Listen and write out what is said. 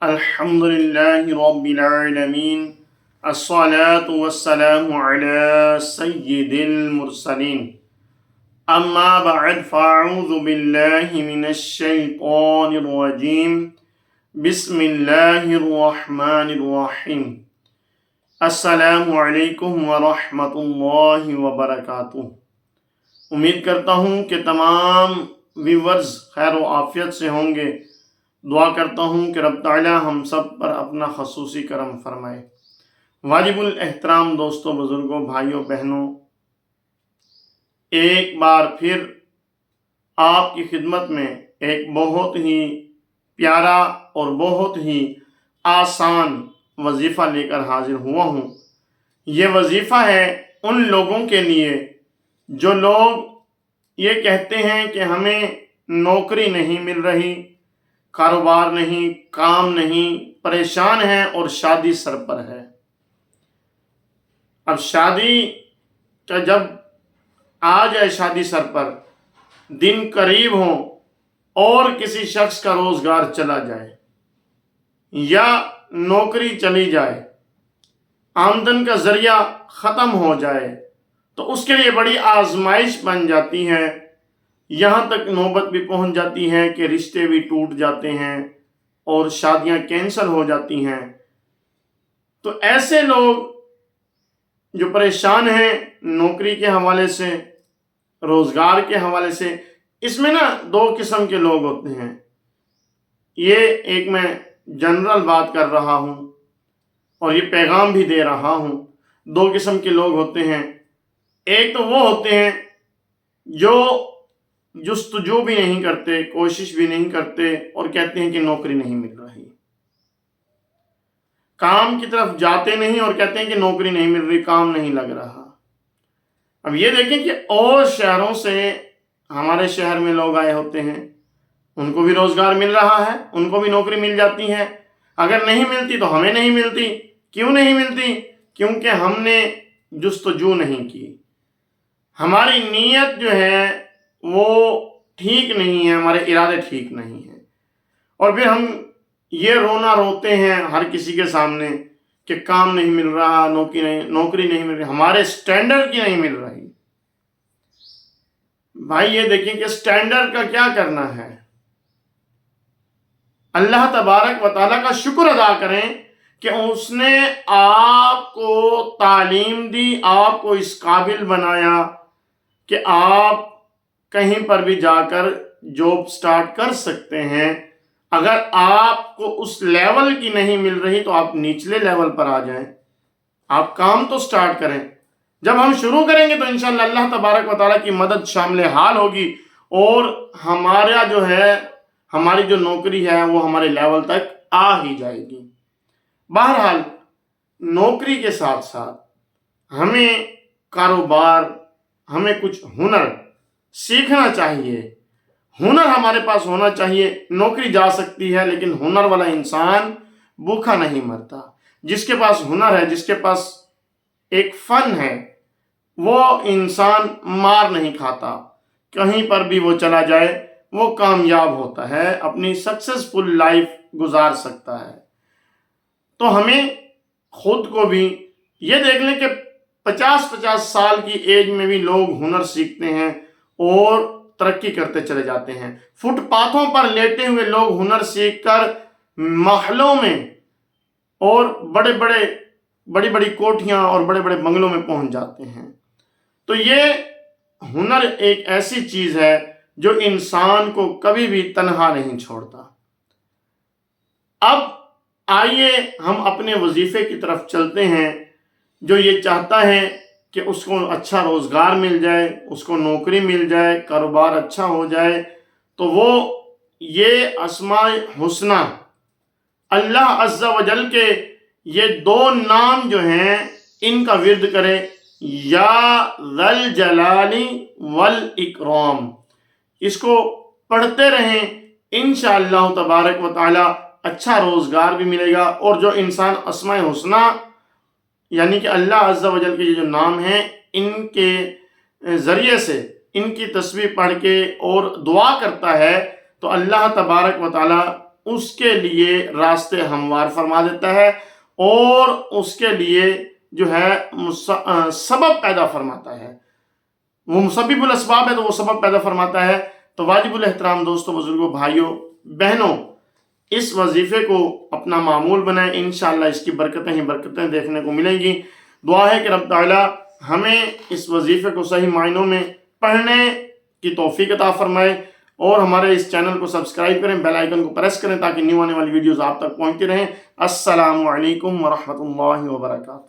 الحمد لله رب العالمين الصلاة والسلام على سيد المرسلين أما بعد فأعوذ بالله من الشيطان الرجيم بسم الله الرحمن الرحيم السلام علیکم ورحمۃ اللہ وبرکاتہ۔ امید کرتا ہوں کہ تمام ویورز خیر و عافیت سے ہوں گے۔ دعا کرتا ہوں کہ رب تعالی ہم سب پر اپنا خصوصی کرم فرمائے۔ واجب الاحترام دوستوں، بزرگوں، بھائیوں، بہنوں، ایک بار پھر آپ کی خدمت میں ایک بہت ہی پیارا اور بہت ہی آسان وظیفہ لے کر حاضر ہوا ہوں۔ یہ وظیفہ ہے ان لوگوں کے لیے جو لوگ یہ کہتے ہیں کہ ہمیں نوکری نہیں مل رہی، کاروبار نہیں، کام نہیں، پریشان ہیں اور شادی سر پر ہے۔ اب شادی کا جب آ جائے، شادی سر پر، دن قریب ہوں اور کسی شخص کا روزگار چلا جائے یا نوکری چلی جائے، آمدن کا ذریعہ ختم ہو جائے، تو اس کے لیے بڑی آزمائش بن جاتی ہے۔ یہاں تک نوبت بھی پہنچ جاتی ہے کہ رشتے بھی ٹوٹ جاتے ہیں اور شادیاں کینسل ہو جاتی ہیں۔ تو ایسے لوگ جو پریشان ہیں نوکری کے حوالے سے، روزگار کے حوالے سے، اس میں دو قسم کے لوگ ہوتے ہیں۔ یہ ایک میں جنرل بات کر رہا ہوں اور یہ پیغام بھی دے رہا ہوں۔ دو قسم کے لوگ ہوتے ہیں۔ ایک تو وہ ہوتے ہیں جو جستجو بھی نہیں کرتے، کوشش بھی نہیں کرتے اور کہتے ہیں کہ نوکری نہیں مل رہی، کام کی طرف جاتے نہیں اور کہتے ہیں کہ نوکری نہیں مل رہی، کام نہیں لگ رہا۔ اب یہ دیکھیں کہ اور شہروں سے ہمارے شہر میں لوگ آئے ہوتے ہیں، ان کو بھی روزگار مل رہا ہے، ان کو بھی نوکری مل جاتی ہے۔ اگر نہیں ملتی تو ہمیں نہیں ملتی۔ کیوں نہیں ملتی؟ کیونکہ ہم نے جستجو نہیں کی، ہماری نیت جو ہے وہ ٹھیک نہیں ہے، ہمارے ارادے ٹھیک نہیں ہیں، اور پھر ہم یہ رونا روتے ہیں ہر کسی کے سامنے کہ کام نہیں مل رہا، نوکری نہیں مل رہی، ہمارے سٹینڈرڈ کی نہیں مل رہی۔ بھائی یہ دیکھیں کہ سٹینڈرڈ کا کیا کرنا ہے؟ اللہ تبارک و تعالیٰ کا شکر ادا کریں کہ اس نے آپ کو تعلیم دی، آپ کو اس قابل بنایا کہ آپ کہیں پر بھی جا کر جاب سٹارٹ کر سکتے ہیں۔ اگر آپ کو اس لیول کی نہیں مل رہی تو آپ نچلے لیول پر آ جائیں، آپ کام تو سٹارٹ کریں۔ جب ہم شروع کریں گے تو انشاءاللہ اللہ تبارک و تعالیٰ کی مدد شامل حال ہوگی اور ہمارا جو ہے، ہماری جو نوکری ہے وہ ہمارے لیول تک آ ہی جائے گی۔ بہرحال نوکری کے ساتھ ساتھ ہمیں کاروبار، ہمیں کچھ ہنر سیکھنا چاہیے، ہنر ہمارے پاس ہونا چاہیے۔ نوکری جا سکتی ہے لیکن ہنر والا انسان بھوکا نہیں مرتا۔ جس کے پاس ہنر ہے، جس کے پاس ایک فن ہے، وہ انسان مار نہیں کھاتا، کہیں پر بھی وہ چلا جائے وہ کامیاب ہوتا ہے، اپنی سکسیسفل لائف گزار سکتا ہے۔ تو ہمیں خود کو بھی یہ دیکھ لیں کہ 50 سال کی ایج میں بھی لوگ ہنر سیکھتے ہیں اور ترقی کرتے چلے جاتے ہیں۔ فٹ پاتھوں پر لیٹے ہوئے لوگ ہنر سیکھ کر محلوں میں اور بڑی بڑی کوٹھیاں اور بڑے بڑے بنگلوں میں پہنچ جاتے ہیں۔ تو یہ ہنر ایک ایسی چیز ہے جو انسان کو کبھی بھی تنہا نہیں چھوڑتا۔ اب آئیے ہم اپنے وظیفے کی طرف چلتے ہیں۔ جو یہ چاہتا ہے کہ اس کو اچھا روزگار مل جائے، اس کو نوکری مل جائے، کاروبار اچھا ہو جائے، تو وہ یہ اسماء حسنی، اللہ عز و جل کے یہ دو نام جو ہیں ان کا ورد کرے، یا ذل جلال والاکرام، اس کو پڑھتے رہیں۔ انشاءاللہ تبارک و تعالی اچھا روزگار بھی ملے گا، اور جو انسان اسماء حسنی یعنی کہ اللہ عز و جل کے یہ جو نام ہیں ان کے ذریعے سے ان کی تسبیح پڑھ کے اور دعا کرتا ہے تو اللہ تبارک و تعالی اس کے لیے راستے ہموار فرما دیتا ہے اور اس کے لیے جو ہے سبب پیدا فرماتا ہے. وہ مسبب الاسباب ہے تو وہ سبب پیدا فرماتا ہے. تو واجب الاحترام دوستوں، بزرگوں، بھائیوں، بہنوں، اس وظیفے کو اپنا معمول بنائیں. انشاءاللہ اس کی برکتیں ہی برکتیں دیکھنے کو ملیں گی. دعا ہے کہ رب تعالی ہمیں اس وظیفے کو صحیح معنوں میں پڑھنے کی توفیق عطا فرمائے، اور ہمارے اس چینل کو سبسکرائب کریں، بیل آئیکن کو پریس کریں تاکہ نیو آنے والی ویڈیوز آپ تک پہنچتی رہیں. السلام علیکم ورحمۃ اللہ وبرکاتہ.